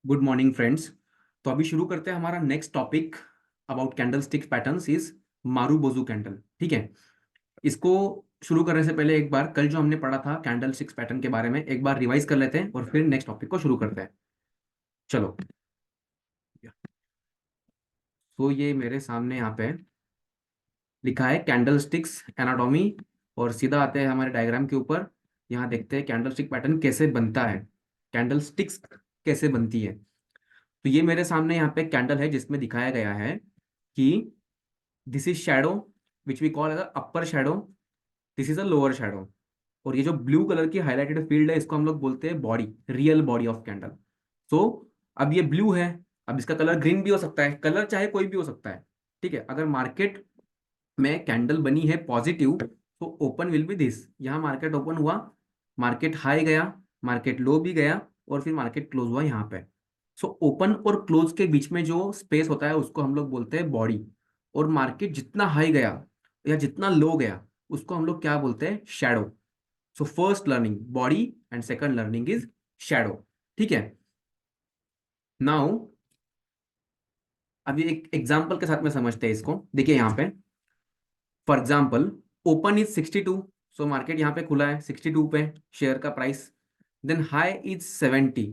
Good morning friends. तो अभी शुरू करते हैं हमारा next topic about candle stick patterns is marubozu candle. ठीक है। इसको शुरू करने से पहले एक बार कल जो हमने पढ़ा था कैंडल स्टिक्स पैटर्न के बारे में एक बार रिवाइज कर लेते हैं और फिर नेक्स्ट टॉपिक को शुरू करते हैं। चलो। तो ये मेरे सामने यहाँ पे लिखा है कैंडल स्टिक्स एनाटॉमी और सीधा आते हैं हमारे डायग्राम के ऊपर। यहाँ देखते हैं कैंडल स्टिक पैटर्न कैसे बनता है, कैंडल स्टिक्स कैसे बनती है। तो ये मेरे सामने यहाँ पे कैंडल है जिसमें दिखाया गया है कि this is shadow which we call as upper shadow, this is a lower shadow. और ये जो ब्लू कलर की हाईलाइटेड फील्ड है इसको हम लोग बोलते हैं body, real body of candle. So अब ये ब्लू है, अब इसका कलर ग्रीन भी हो सकता है, कलर चाहे कोई भी हो सकता है। ठीक है। अगर मार्केट में कैंडल बनी है पॉजिटिव तो ओपन विल बी दिस। यहाँ मार्केट ओपन हुआ, मार्केट हाई गया, मार्केट लो भी गया और फिर मार्केट क्लोज हुआ यहाँ पे। सो ओपन और क्लोज के बीच में जो स्पेस होता है उसको हम लोग बोलते हैं बॉडी। और मार्केट जितना हाई गया या जितना लो गया उसको हम लोग क्या बोलते हैं, shadow. So first learning body and second learning is shadow. ठीक है। नाउ अभी एक एग्जांपल के साथ में समझते हैं इसको। देखिए यहाँ पे for example open is 62, so market यहाँ पे खुला है 62 पे शेयर का price. Then high is 70,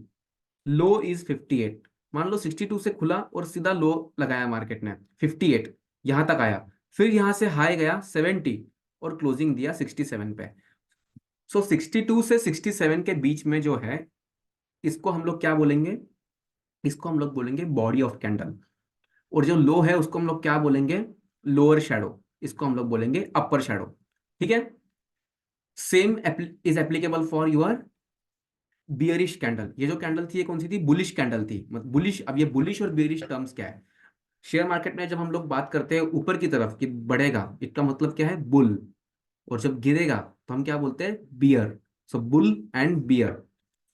low is 58। मान लो 62 से खुला और सीधा लो लगाया मार्केट ने 58, यहां तक आया। फिर यहां से हाई गया 70 और क्लोजिंग दिया 67 पे। सो 62 से 67 के बीच में जो है इसको हम लोग क्या बोलेंगे, इसको हम लोग बोलेंगे बॉडी ऑफ कैंडल। और जो लो है उसको हम लोग क्या बोलेंगे, लोअर शैडो, इसको हम लोग बोलेंगे अपर शैडो। ठीक है। Same is applicable for your bearish candle. ये जो कैंडल थी ये कौन सी थी, बुलिश कैंडल थी। मतलब बुलिश, अब ये बुलिश और बियरिश टर्म्स क्या है। शेयर मार्केट में जब हम लोग बात करते हैं ऊपर की तरफ कि बढ़ेगा, इसका मतलब क्या है, बुल। और जब गिरेगा तो हम क्या बोलते हैं, bear. So bull and bear.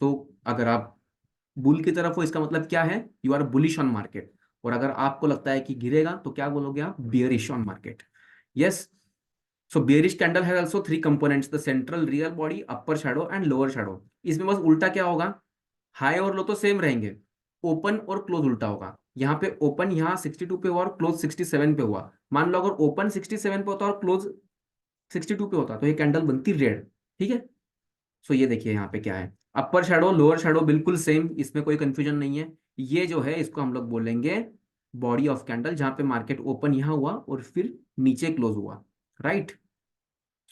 तो अगर आप बुल की तरफ हो इसका मतलब क्या है, you are bullish on market. और अगर आपको लगता है कि गिरेगा तो क्या बोलोगे आप, bearish on market. Yes. So bearish candle has also three components, the central real body, upper shadow and lower shadow. इसमें बस उल्टा क्या होगा, हाई और लो तो सेम रहेंगे, ओपन और क्लोज उल्टा होगा। यहाँ पे ओपन यहाँ 62 पे हुआ और क्लोज 67 पे हुआ। मान लो अगर ओपन 67 पे होता और क्लोज 62 पे होता तो ये कैंडल बनती रेड। ठीक है। सो ये देखिए यहाँ पे क्या है, अपर शैडो लोअर शैडो बिल्कुल सेम, इसमें कोई कंफ्यूजन नहीं है। ये जो है इसको हम लोग बोलेंगे बॉडी ऑफ कैंडल, जहाँ पे मार्केट ओपन यहाँ हुआ और फिर नीचे क्लोज हुआ। राइट।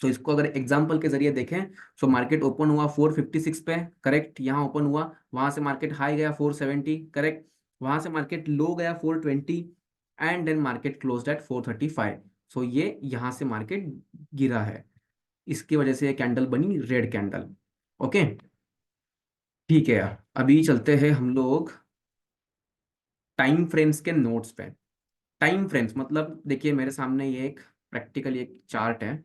सो इसको अगर एग्जांपल के जरिए देखें, सो मार्केट ओपन हुआ 456 पे, करेक्ट, यहाँ ओपन हुआ, वहां से मार्केट हाई गया 470, करेक्ट, वहां से मार्केट लो गया 420 and then market closed at 435। So ये यहाँ से मार्केट गिरा है, इसकी वजह से ये कैंडल बनी रेड कैंडल। ओके। ठीक है यार, अभी चलते हैं हम लोग टाइम फ्रेम्स के नोट्स पे। टाइम फ्रेम्स मतलब देखिए मेरे सामने ये एक प्रैक्टिकल एक चार्ट है।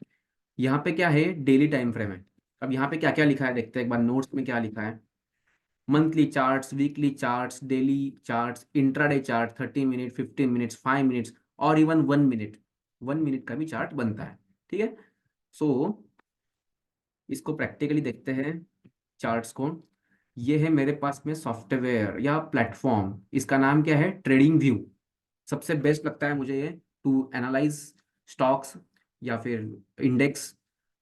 यहाँ पे क्या है, डेली टाइम फ्रेम है। अब यहाँ पे क्या क्या लिखा है देखते हैं एक बार नोट्स में क्या लिखा है। Monthly charts, weekly charts, daily charts, intraday chart, 30 minute, 15 minutes, 5 minutes और इवन 1 मिनट, 1 मिनट का भी चार्ट बनता है। ठीक है। सो इसको प्रैक्टिकली देखते हैं चार्ट्स को। ये है मेरे पास में सॉफ्टवेयर या प्लेटफॉर्म, इसका नाम क्या है, ट्रेडिंग व्यू। सबसे बेस्ट लगता है मुझे ये टू एनालाइज स्टॉक्स या फिर इंडेक्स,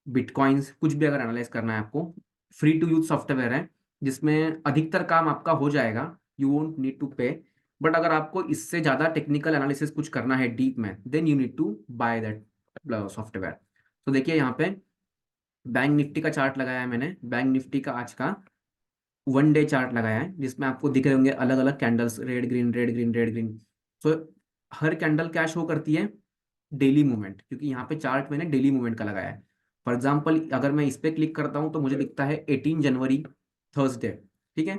बिटकॉइंस, कुछ भी अगर एनालाइज करना है आपको। फ्री टू यूज सॉफ्टवेयर है जिसमें अधिकतर काम आपका हो जाएगा, यू वोंट नीड टू पे। बट अगर आपको इससे ज़्यादा टेक्निकल एनालिसिस कुछ करना है डीप में, then you need to buy that software. तो देखिए यहाँ पे बैंक निफ्टी का चार्ट लगाया है मैंने, बैंक निफ्टी का आज का 1 डे चार्ट लगाया है जिसमें आपको दिख रहे होंगे अलग अलग candles, red green red green red green. So हर कैंडल क्या शो करती है, डेली मूवमेंट, क्योंकि यहाँ पे चार्ट मैंने डेली मूवमेंट का लगाया है। फॉर एग्जाम्पल अगर मैं इस पे क्लिक करता हूँ तो मुझे दिखता है 18 जनवरी, थर्सडे। ठीक है।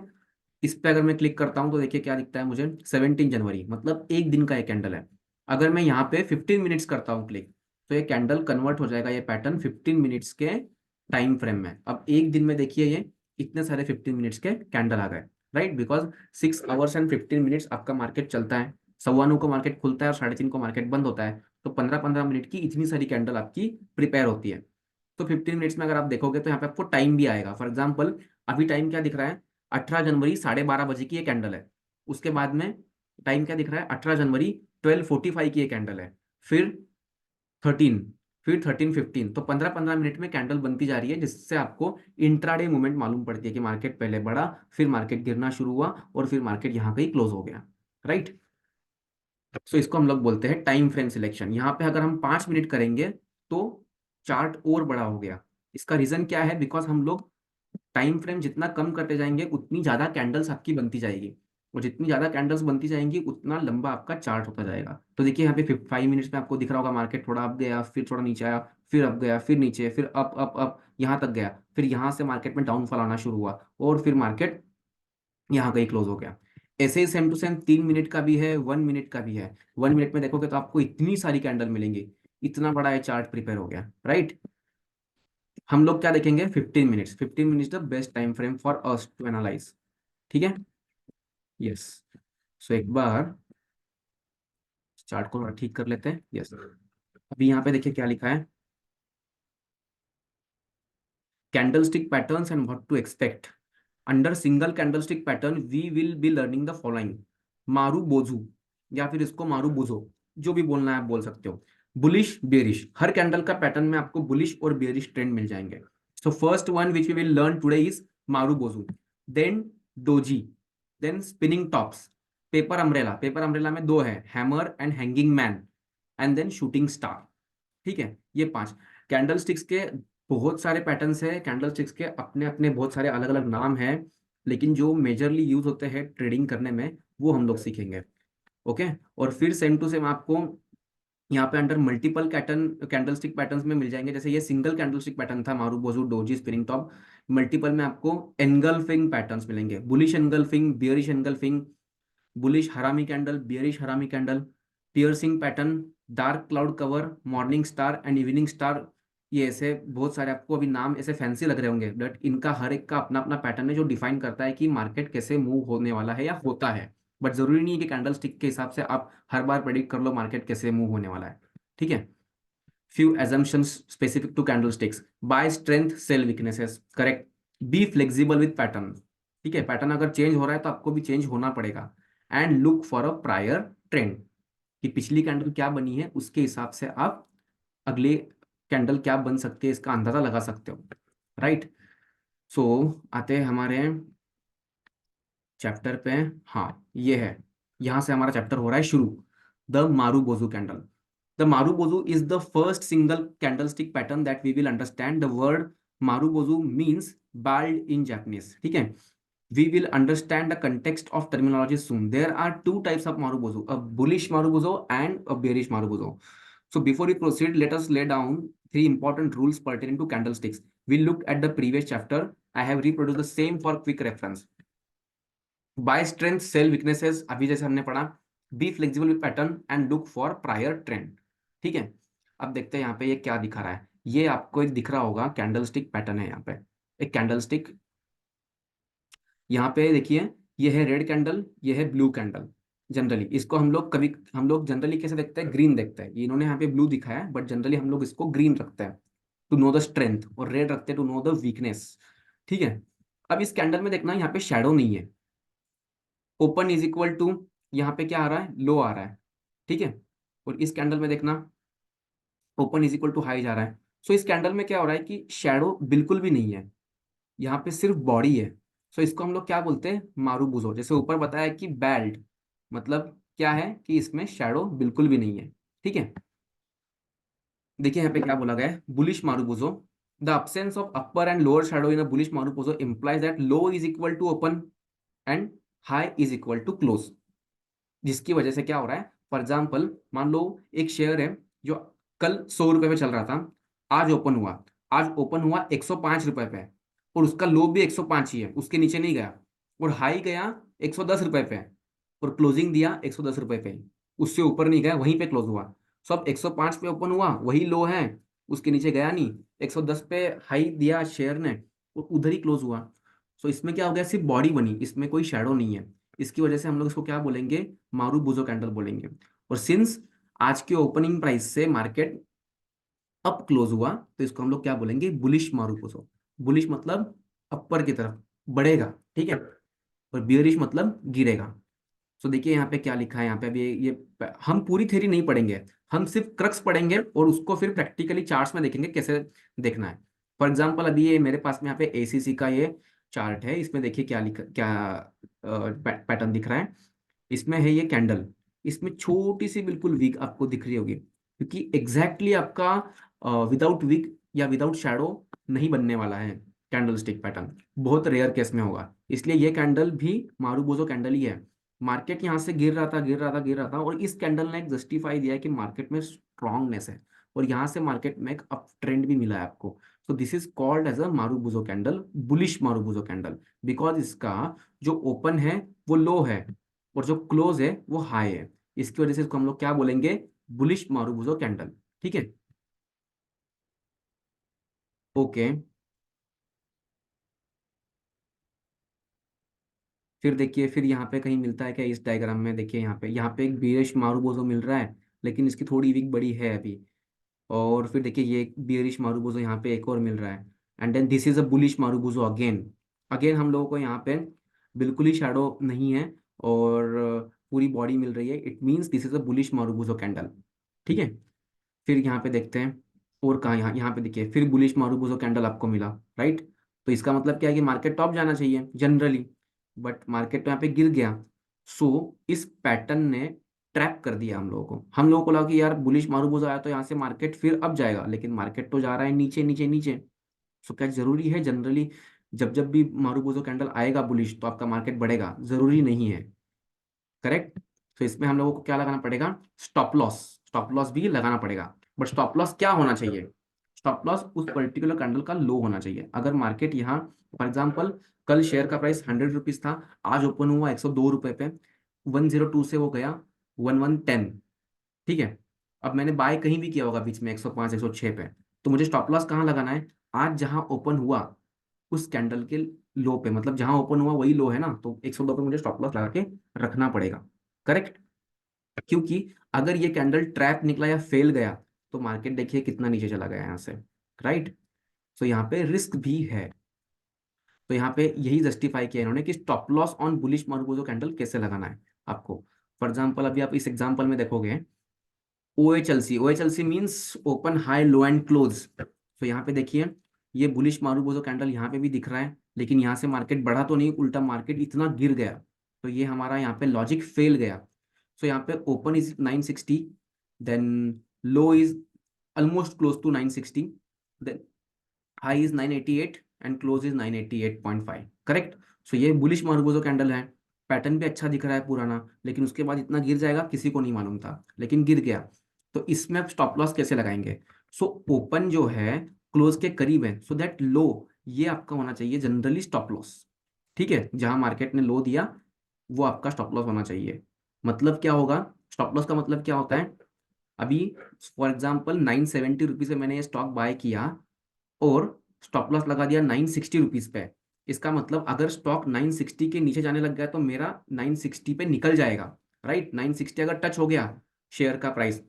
इस पे अगर मैं क्लिक करता हूँ तो देखिए क्या दिखता है मुझे, 17 जनवरी, मतलब एक दिन का एक कैंडल है। अगर मैं यहाँ पे 15 मिनट्स करता हूँ क्लिक तो ये कैंडल कन्वर्ट हो जाएगा, ये पैटर्न 15 मिनट्स के टाइम फ्रेम में। अब एक दिन में देखिए ये इतने सारे 15 मिनट्स के कैंडल आ गए। Right, because 6 hours and 15 minutes आपका मार्केट चलता है। 9:15 को मार्केट खुलता है और 3:30 को मार्केट बंद होता है। तो 15-15 मिनट की इतनी सारी कैंडल आपकी प्रिपेयर होती है। तो 15 मिनट्स में अगर आप देखोगे तो यहाँ पे आपको टाइम भी आएगा। फॉर एग्जाम्पल अभी टाइम क्या दिख रहा है, 18 जनवरी 12:30 बजे की ये कैंडल है। उसके बाद में टाइम क्या दिख रहा है, 18 जनवरी, 12:45 की ये कैंडल है, फिर 13, फिर 13:15, तो 15-15 मिनट में कैंडल बनती जा रही है, जिससे आपको इंट्राडे मूवमेंट मालूम पड़ती है कि मार्केट पहले बढ़ा, फिर मार्केट गिरना शुरू हुआ और फिर मार्केट यहाँ पे ही क्लोज हो गया, राइट। सो इसको हम लोग बोलते हैं टाइम फ्रेम सिलेक्शन। यहाँ पे अगर हम 5 मिनट करेंगे तो चार्ट और बड़ा हो गया। इसका रीजन क्या है, बिकॉज हम लोग टाइम फ्रेम जितना कम करते जाएंगे उतनी ज्यादा कैंडल्स आपकी बनती जाएगी, और जितनी ज्यादा कैंडल्स बनती जाएंगी उतना लंबा आपका चार्ट होता जाएगा। तो देखिए यहाँ पे 5 मिनट्स में आपको दिख रहा होगा मार्केट थोड़ा अप गया, फिर थोड़ा नीचे आया, फिर अप गया, फिर नीचे, फिर अप अप अप यहाँ तक गया, फिर यहाँ से मार्केट में डाउनफॉल आना शुरू हुआ और फिर मार्केट यहाँ कहीं क्लोज हो गया। ऐसे ही सेम टू सेम 3 मिनट का भी है, 1 मिनट का भी है। 1 मिनट में देखोगे तो आपको इतनी सारी कैंडल मिलेंगी, इतना बड़ा ये चार्ट प्रिपेयर हो गया, राइट। हम लोग क्या देखेंगे, 15 minutes. 15 minutes the best time frame for us to analyse, ठीक है। यस। सो एक बार चार्ट को थोड़ा ठीक कर लेते हैं। यस, अभी यहाँ पे देखिए क्या लिखा है, candlestick patterns and what to expect under single candlestick pattern. We will be learning the following, marubozu, या फिर इसको मारू बोझो, जो भी बोलना है आप बोल सकते हो। बुलिश बेरिश, हर कैंडल का पैटर्न में आपको बुलिश और बेरिश ट्रेंड मिल जाएंगे। So first one which we will learn today is marubozu, then doji, then spinning tops, paper umbrella. Paper umbrella में दो है, hammer and hanging man, and then shooting star. ठीक है, ये 5 candle sticks के बहुत सारे पैटर्न्स है। कैंडल स्टिक्स के अपने अपने बहुत सारे अलग अलग नाम हैं, लेकिन जो मेजरली यूज होते हैं ट्रेडिंग करने में वो हम लोग सीखेंगे। ओके, और फिर सेम टू सेम आपको यहाँ पे अंडर मल्टीपल कैंडलस्टिक पैटर्न्स में मिल जाएंगे। जैसे ये सिंगल कैंडलस्टिक पैटर्न था, मारू बोजू डोजी स्पिनिंग टॉप। मल्टीपल में आपको एनगल्फिंग पैटर्न्स मिलेंगे, bullish engulfing, bearish engulfing, bullish harami candle, bearish harami candle, piercing pattern, dark cloud cover, morning star and evening star. ये ऐसे बहुत सारे आपको अभी नाम ऐसे फैंसी लग रहे होंगे, बट इनका हर एक का अपना अपना पैटर्न है जो डिफाइन करता है कि मार्केट कैसे मूव होने वाला है या होता है। बट जरूरी नहीं है कि कैंडल स्टिक के हिसाब से आप हर बार प्रेडिक्ट कर लो मार्केट कैसे मूव होने वाला है, ठीक है। Few assumptions specific to candlesticks, buy strength sell weaknesses, correct. Be flexible with pattern, ठीक है, पैटर्न अगर चेंज हो रहा है तो आपको भी चेंज होना पड़ेगा। And look for a prior trend, कि पिछली कैंडल क्या बनी है उसके हिसाब से आप अगले कैंडल क्या बन सकती है इसका अंदाजा लगा सकते हो, राइट। सो आते हैं हमारे चैप्टर पे। हाँ, ये है, यहाँ से हमारा चैप्टर हो रहा है शुरू, द मारू बोजू candle. The marubozu is the first single candlestick pattern that we will understand. The word marubozu means bald in Japanese, ठीक है। We will understand the context of terminology soon. There are two types of Marubozu, a bullish Marubozu and a bearish Marubozu. So before we proceed, let us lay down 3 important rules pertaining to candlesticks. We looked at the previous chapter. I have reproduced the same for quick reference. Buy strength, sell weaknesses, अभी जैसे हमने पढ़ा। Be flexible with pattern and look for prior trend, ठीक है। अब देखते हैं यहाँ पे ये क्या दिखा रहा है। ये आपको एक दिख रहा होगा कैंडलस्टिक पैटर्न है, यहाँ पे एक कैंडलस्टिक। यहाँ पे देखिए, ये है रेड कैंडल, ये है ब्लू कैंडल। जनरली इसको हम लोग जनरली कैसे देखते हैं, ग्रीन देखते हैं। इन्होंने यहाँ पे ब्लू दिखाया है, बट जनरली हम लोग इसको ग्रीन रखते हैं टू नो द स्ट्रेंथ, और रेड रखते हैं टू नो द वीकनेस, ठीक है। अब इस कैंडल में देखना, यहाँ पे शेडो नहीं है। ओपन इज इक्वल टू, यहाँ पे क्या आ रहा है, लो आ रहा है, ठीक है। और इस कैंडल में देखना, open is equal to high जा रहा है। सो इस कैंडल में क्या हो रहा है कि शेडो बिल्कुल भी नहीं है, यहाँ पे सिर्फ बॉडी है। सो इसको हम लोग क्या बोलते हैं, मारू बुजो। जैसे ऊपर बताया कि बेल्ट मतलब क्या है, कि इसमें शैडो बिल्कुल भी नहीं है, ठीक है। देखिए यहाँ पे क्या बोला गया है, bullish marubozu, the absence of upper and lower shadow in a bullish marubozu implies that low is equal to open and high is equal to close. जिसकी वजह से क्या हो रहा है, फॉर एग्जाम्पल मान लो एक शेयर है जो कल 100 रुपए पे चल रहा था, आज ओपन हुआ 105 रुपए पे, और उसका लो भी 105 ही है, उसके नीचे नहीं गया, और हाई गया 110 रुपए पे, और क्लोजिंग दिया 110 रुपए पे, उससे ऊपर नहीं गया, वहीं पे क्लोज हुआ। सो अब 105 पे ओपन हुआ, वही लो है, उसके नीचे गया नहीं, 110 पे हाई दिया शेयर ने, और उधर ही क्लोज हुआ। सो इसमें क्या हो गया, सिर्फ बॉडी बनी, इसमें कोई शेडो नहीं है। इसकी वजह से हम लोग इसको क्या बोलेंगे, मारू बुजो कैंडल बोलेंगे। और सिंस आज के ओपनिंग प्राइस से मार्केट अप क्लोज हुआ, तो इसको हम लोग क्या बोलेंगे, बुलिश मारू बुजो। बुलिश मतलब अपर की तरफ बढ़ेगा, ठीक है, और बियरिश मतलब गिरेगा। सो देखिए यहाँ पे क्या लिखा है, यहाँ पे अभी ये हम पूरी थ्योरी नहीं पढ़ेंगे, हम सिर्फ क्रक्स पढ़ेंगे और उसको फिर प्रैक्टिकली चार्ट्स में देखेंगे कैसे देखना है। फॉर एग्जांपल अभी ये मेरे पास में यहाँ पे एसीसी का ये चार्ट है, इसमें देखिए क्या लिखा, क्या पैटर्न दिख रहा है। इसमें है ये कैंडल, इसमें छोटी सी बिल्कुल वीक आपको दिख रही होगी, क्योंकि एग्जैक्टली आपका विदाउट वीक या विदाउट शैडो नहीं बनने वाला है कैंडल स्टिक पैटर्न, बहुत रेयर केस में होगा। इसलिए ये कैंडल भी मारूबोजो कैंडल ही है। मार्केट यहाँ से गिर रहा था, गिर रहा था, गिर रहा था, और इस कैंडल ने एक जस्टिफाई दिया है कि मार्केट में स्ट्रांगनेस है, और यहाँ से मार्केट में एक अप ट्रेंड भी मिला है आपको। So this is called as a marubozu candle, bullish marubozu candle, because इसका जो ओपन है वो लो है और जो क्लोज है वो हाई है। इसकी वजह से इसको हम लोग क्या बोलेंगे, बुलिश मारूबुजो कैंडल। ठीक है, ओके। फिर देखिए, फिर यहाँ पे कहीं मिलता है क्या इस डायग्राम में, देखिए यहाँ पे एक बियरिश मारूबुजो मिल रहा है, लेकिन इसकी थोड़ी वीक बड़ी है अभी। और फिर देखिए ये बियरिश मारूबुजो यहाँ पे एक और मिल रहा है, and then this is a bullish marubozu again. Again हम लोगों को यहाँ पे बिल्कुल ही शैडो नहीं है और पूरी बॉडी मिल रही है, it means this is a bullish marubozu candle. ठीक है, फिर यहाँ पे देखते हैं और कहाँ, यहाँ यहाँ पे देखिए फिर बुलिश मारूबुजो कैंडल आपको मिला, राइट। तो इसका मतलब क्या है कि मार्केट टॉप जाना चाहिए जनरली, बट मार्केट तो यहाँ पे गिर गया। सो इस पैटर्न ने ट्रैप कर दिया हम लोगों को लगा कि यार बुलिश मारूबुजो आया तो यहाँ से मार्केट फिर अप जाएगा, लेकिन मार्केट तो जा रहा है नीचे नीचे नीचे। सो क्या जरूरी है जनरली जब जब भी मारूबुजो कैंडल आएगा बुलिश तो आपका मार्केट बढ़ेगा? जरूरी नहीं है, करेक्ट। तो इसमें हम लोगों को क्या लगाना पड़ेगा, स्टॉप लॉस। स्टॉप लॉस भी लगाना पड़ेगा, बट स्टॉप लॉस क्या होना चाहिए, स्टॉप लॉस उस पर्टिकुलर कैंडल का लो होना चाहिए। अगर मार्केट यहाँ, फॉर एग्जांपल कल शेयर का प्राइस 100 रुपीज था, आज ओपन हुआ 102 रुपए पे, 102 से वो गया 1110। ठीक है, अब मैंने बाय कहीं भी किया होगा बीच में 105 106 पे, तो मुझे स्टॉप लॉस कहाँ लगाना है, आज जहां ओपन हुआ उस कैंडल के लो पे, मतलब जहां ओपन हुआ वही लो है ना, तो 102 पे मुझे स्टॉप लॉस लगा के रखना पड़ेगा, करेक्ट। क्योंकि अगर ये कैंडल ट्रैप निकला या फेल गया तो मार्केट देखिए कितना नीचे चला गया यहाँ से, राइट। तो यहाँ पे रिस्क भी है। तो यहाँ पे यही जस्टिफाई किया इन्होंने कि stop loss on bullish marubozu candle कैसे लगाना है आपको। फॉर एग्जांपल अभी आप इस एग्जांपल में देखोगे, O H L C means open high low and close. तो यहाँ पे देखिए ये बुलिश मारूबोजो कैंडल यहाँ पे भी दिख रहा है, लेकिन यहाँ से मार्केट बढ़ा तो नहीं, उल्टा मार्केट इतना गिर गया, तो ये हमारा यहाँ पे लॉजिक फेल गया। सो यहाँ पे open is 960, then low is almost close to 960, then high is 988 and close is 988.5, correct. So ये बुलिश मार्गोजो कैंडल है, पैटर्न भी अच्छा दिख रहा है पुराना, लेकिन उसके बाद इतना गिर जाएगा किसी को नहीं मालूम था, लेकिन गिर गया। तो इसमें आप स्टॉप लॉस कैसे लगाएंगे, सो ओपन जो है क्लोज के करीब है, सो दैट लो ये आपका होना चाहिए जनरली स्टॉप लॉस। ठीक है, जहां मार्केट ने लो दिया वो आपका स्टॉप लॉस होना चाहिए। मतलब क्या होगा, स्टॉप लॉस का मतलब क्या होता है, अभी फॉर एग्जाम्पल 970 रुपीज में मैंने ये स्टॉक बाय किया और स्टॉप लॉस लगा दिया 960 रुपीज पे। इसका मतलब अगर स्टॉक 960 के नीचे जाने लग गया तो मेरा 960 पे निकल जाएगा, राइट। 960 अगर टच हो गया शेयर का प्राइस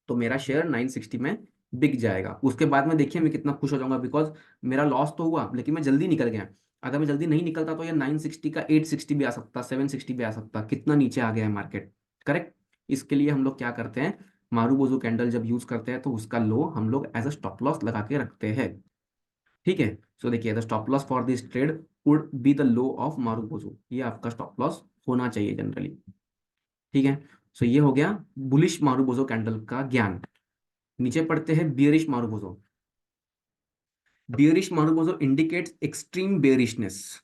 तो मेरा शेयर 960 में बिक जाएगा। उसके बाद में देखिए मैं कितना खुश हो जाऊंगा, बिकॉज मेरा लॉस तो हुआ लेकिन मैं जल्दी निकल गया। अगर मैं जल्दी नहीं निकलता तो ये 960 का 860 भी आ सकता, 760 भी आ सकता, कितना नीचे आ गया है मार्केट, करेक्ट। इसके लिए हम लोग क्या करते हैं, मारूबोजो कैंडल जब यूज करते हैं तो उसका लो हम लोग एज अ स्टॉप लॉस लगा के रखते हैं। ठीक है, सो देखिए the stop loss for this trade would be the low of marubozu, ये आपका स्टॉप लॉस होना चाहिए जनरली। ठीक है, सो ये हो गया बुलिश मारूबोजो कैंडल का ज्ञान। नीचे पढ़ते हैं bearish marubozu. Bearish marubozu indicates extreme bearishness,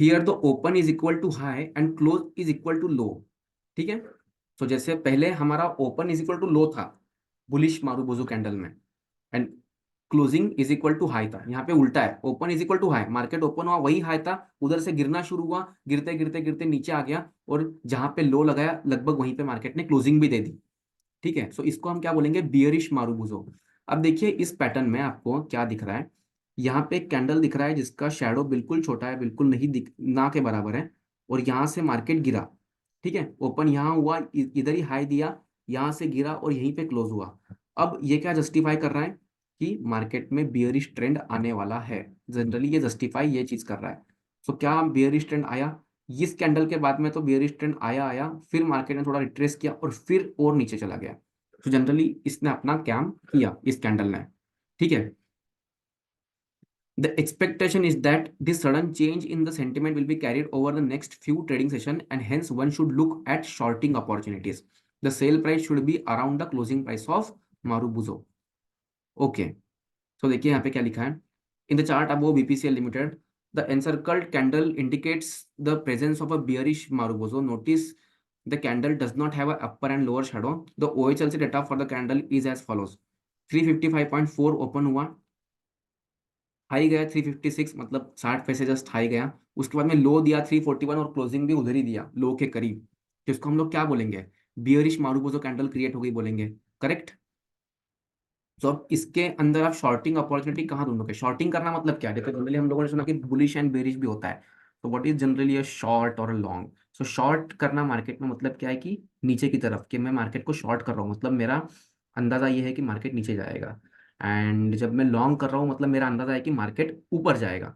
here the open is equal to high and close is equal to low. ठीक है, तो जैसे पहले हमारा open is equal to low था बुलिश मारूबोजो कैंडल में, and closing is equal to high था। यहाँ पे उल्टा है, open is equal to high, market open हुआ वही हाई था, उधर से गिरना शुरू हुआ, गिरते गिरते गिरते नीचे आ गया, और जहां पे लो लगाया लगभग वहीं पे मार्केट ने क्लोजिंग भी दे दी। ठीक है, सो इसको हम क्या बोलेंगे, बियरिश मारूबुजो। अब देखिए इस पैटर्न में आपको क्या दिख रहा है, यहाँ पे एक कैंडल दिख रहा है जिसका शैडो बिल्कुल छोटा है, बिल्कुल नहीं दिख, ना के बराबर है, और यहाँ से मार्केट गिरा। ठीक है, ओपन यहाँ हुआ, इधर ही हाई दिया, यहाँ से गिरा और यहीं पे क्लोज हुआ। अब ये क्या जस्टिफाई कर रहा है कि मार्केट में बियरिश ट्रेंड आने वाला है, जनरली ये जस्टिफाई ये चीज कर रहा है। सो क्या बियरिश ट्रेंड आया, इस कैंडल के बाद में तो बेयरिश ट्रेंड आया आया, फिर मार्केट ने थोड़ा रिट्रेस किया और फिर और नीचे चला गया। तो जनरली इसने अपना काम किया इस कैंडल ने, ठीक है। The expectation is that this sudden change in the sentiment will be carried over the next few trading session, and hence one should look at shorting opportunities. The sale price should be around the closing price of Marubozu. Okay, so देखिए यहाँ पे क्या लिखा है, in the chart above BPCL Limited, the encircled candle indicates the presence of a bearish Marubozu. Notice the candle does not have a upper and lower shadow. The OHLC data for the candle is as follows: 355.4 open हुआ, high गया 356, मतलब 60 पैसे just high गया, उसके बाद में लो दिया 341 और क्लोजिंग भी उधर ही दिया लो के करीब। तो इसको हम लोग क्या बोलेंगे, बियरिश मारुबोजो कैंडल क्रिएट हो गई बोलेंगे, करेक्ट। तो अब इसके अंदर आप शॉर्टिंग अपॉर्चुनिटी कहाँ ढूंढोगे, शॉर्टिंग करना मतलब क्या, देखो जनरली हम लोगों ने सुना कि बुलिश एंड बेरिश भी होता है। तो what is generally a short और अ लॉन्ग। सो शॉर्ट करना मार्केट में मतलब क्या है कि नीचे की तरफ, कि मैं मार्केट को शॉर्ट कर रहा हूँ, मतलब मेरा अंदाजा ये है कि मार्केट नीचे जाएगा। एंड जब मैं लॉन्ग कर रहा हूँ मतलब मेरा अंदाजा है कि मार्केट ऊपर जाएगा।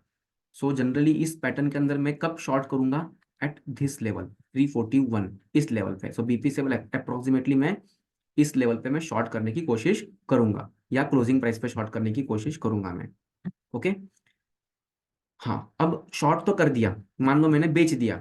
सो जनरली इस पैटर्न के अंदर मैं कब शॉर्ट करूंगा, एट दिस लेवल 341, इस लेवल पे। सो बीपी से अप्रोक्सीमेटली मैं इस लेवल पे मैं शॉर्ट करने की कोशिश करूंगा, या क्लोजिंग प्राइस पे शॉर्ट करने की कोशिश करूंगा मैं। ओके, हाँ अब शॉर्ट तो कर दिया, मान लो मैंने बेच दिया,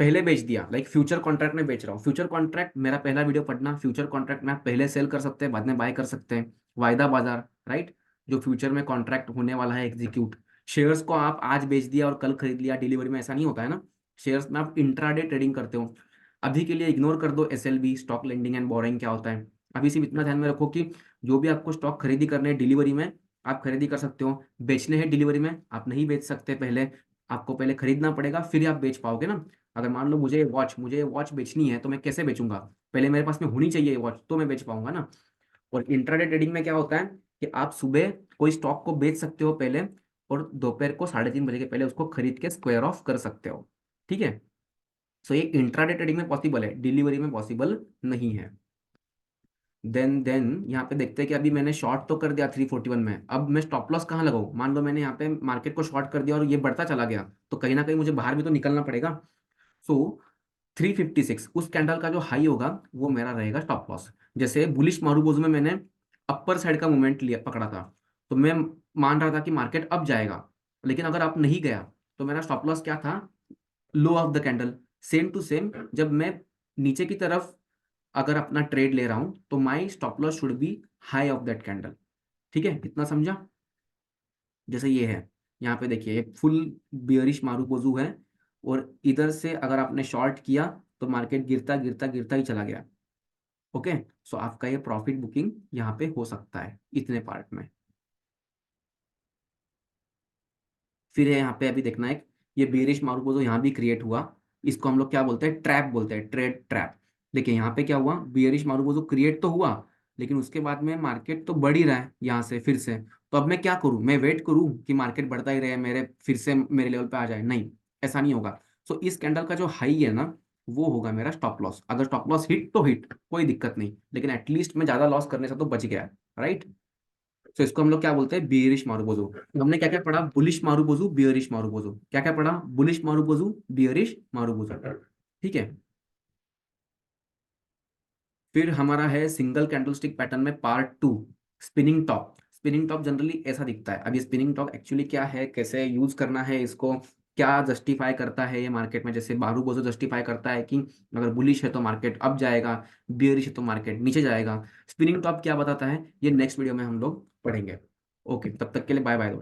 पहले बेच दिया, लाइक फ्यूचर कॉन्ट्रैक्ट में बेच रहा हूँ। फ्यूचर कॉन्ट्रैक्ट मेरा पहला वीडियो पढ़ना, फ्यूचर कॉन्ट्रैक्ट में आप पहले सेल कर सकते हैं बाद में बाय कर सकते हैं, वायदा बाजार, राइट। जो फ्यूचर में कॉन्ट्रैक्ट होने वाला है एग्जीक्यूट। शेयर्स को आप आज बेच दिया और कल खरीद लिया डिलीवरी में, ऐसा नहीं होता है ना। शेयर्स में आप इंट्राडे ट्रेडिंग करते हो। अभी के लिए इग्नोर कर दो SLB, stock lending and boring क्या होता है। अभी सिर्फ इतना ध्यान में रखो कि जो भी आपको स्टॉक खरीदी करने हैं डिलीवरी में, आप खरीदी कर सकते हो, बेचने हैं डिलीवरी में आप नहीं बेच सकते, पहले आपको पहले खरीदना पड़ेगा फिर आप बेच पाओगे ना। अगर मान लो मुझे वॉच बेचनी है तो मैं कैसे बेचूंगा, पहले मेरे पास में होनी चाहिए ये वॉच तो मैं बेच पाऊंगा ना। और इंट्राडे ट्रेडिंग में क्या होता है कि आप सुबह कोई स्टॉक को बेच सकते हो पहले, और दोपहर को 3:30 बजे के पहले उसको खरीद के स्क्वायर ऑफ कर सकते हो, ठीक है। सो ये इंट्राडे ट्रेडिंग में पॉसिबल है, डिलीवरी में पॉसिबल नहीं है। देन यहाँ पे देखते हैं कि अभी मैंने शॉर्ट तो कर दिया 341 में, अब मैं स्टॉप लॉस कहाँ लगाऊं। मान लो मैंने यहाँ पे मार्केट को शॉर्ट कर दिया और ये बढ़ता चला गया, तो कहीं ना कहीं मुझे बाहर भी तो निकलना पड़ेगा। सो 356 उस कैंडल का जो हाई होगा वो मेरा रहेगा स्टॉप लॉस। जैसे बुलिश मारूबोज में मैंने अपर साइड का मूवमेंट लिया पकड़ा था, तो मैं मान रहा था कि मार्केट अप जाएगा, लेकिन अगर अप नहीं गया तो मेरा स्टॉप लॉस क्या था, low of the candle. Same to same जब मैं नीचे की तरफ अगर अपना ट्रेड ले रहा हूं तो माई stop loss should be high of that candle, ठीक है, इतना समझा। जैसे ये है, यहाँ पे देखिए एक फुल बियरिश मारूबोजू है, और इधर से अगर आपने शॉर्ट किया तो मार्केट गिरता गिरता गिरता ही चला गया। ओके, सो आपका ये प्रॉफिट बुकिंग यहाँ पे हो सकता है इतने पार्ट में। फिर है यहाँ पे अभी देखना है, ये बेरिश मारूबोजो यहाँ भी क्रिएट हुआ, इसको हम लोग क्या बोलते हैं, ट्रैप बोलते हैं, ट्रेड ट्रैप। देखिए यहाँ पे क्या हुआ, बेरिश मारूबोजो क्रिएट तो हुआ, लेकिन उसके बाद में मार्केट तो बढ़ ही रहा है यहाँ से फिर से। तो अब मैं क्या करूँ, मैं वेट करूँ कि मार्केट बढ़ता ही रहे, मेरे फिर से मेरे लेवल पे आ जाए, नहीं, ऐसा नहीं होगा। सो इस कैंडल का जो हाई है ना, वो होगा मेरा स्टॉप लॉस। अगर स्टॉप लॉस हिट तो हिट, कोई दिक्कत नहीं, लेकिन एटलीस्ट मैं ज्यादा लॉस करने से तो बच गया, राइट। तो इसको हम लोग क्या बोलते हैं, बियरिश मारूबोजू। तो हमने क्या क्या पढ़ा, बुलिश मारूबोजू, बियरिश मारूबोजू, क्या क्या पढ़ा, बुलिश मारूबोजू, बियरिश मारूबोजू, ठीक है। फिर हमारा है सिंगल कैंडलस्टिक पैटर्न में part 2, spinning top. Spinning top generally ऐसा दिखता है। अब ये स्पिनिंग टॉप एक्चुअली क्या है, कैसे यूज करना है इसको, क्या जस्टिफाई करता है ये मार्केट में। जैसे मारूबोजू जस्टिफाई करता है कि अगर बुलिश है तो मार्केट अप जाएगा, बियरिश है तो मार्केट नीचे जाएगा। स्पिनिंग टॉप क्या बताता है, ये नेक्स्ट वीडियो में हम लोग पढ़ेंगे। ओके, तब तक के लिए बाय बाय।